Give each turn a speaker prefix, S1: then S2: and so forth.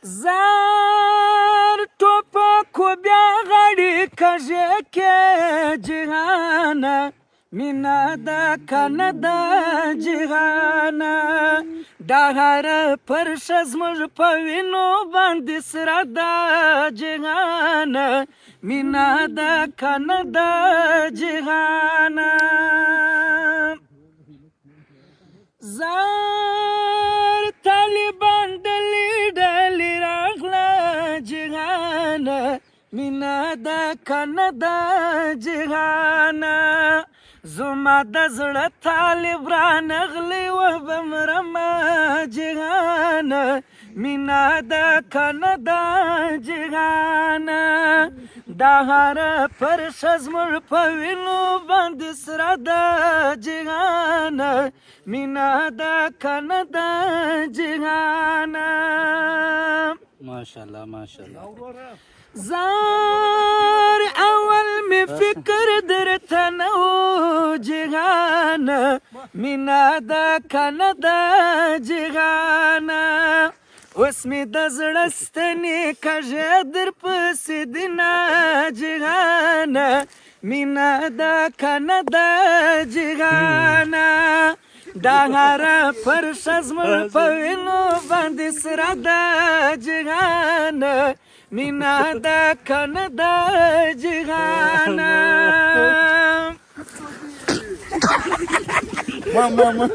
S1: زار ټوپکو بیا غړي کږې کې جهانه مینا د کنه د جهانه ډهر پر زموږ په وینو باندې سره د جهانه مینا د کنه د جهانه زار طالبان ډلې ډلې راغله جهانه مینا د کنه د جهانه زما د زړه طالب را نغلی و بمرمه جهانه مینا د کنه د جهانه دا هر پر زموږ په وینو باندې سره د جهانه مینا د کنه د جهانه
S2: ماشاءالله ماشاءالله
S1: زار اول می فکر درته نه و جهانه مینا د کنه د جهانه اوس مې د زړه ستنې کږې در پسې دي نه جهانه مینا د کنه د جهانه دا هر پر زموږ په وینو باندې سره د جهانه مینا د کنه د جهانه
S2: ماما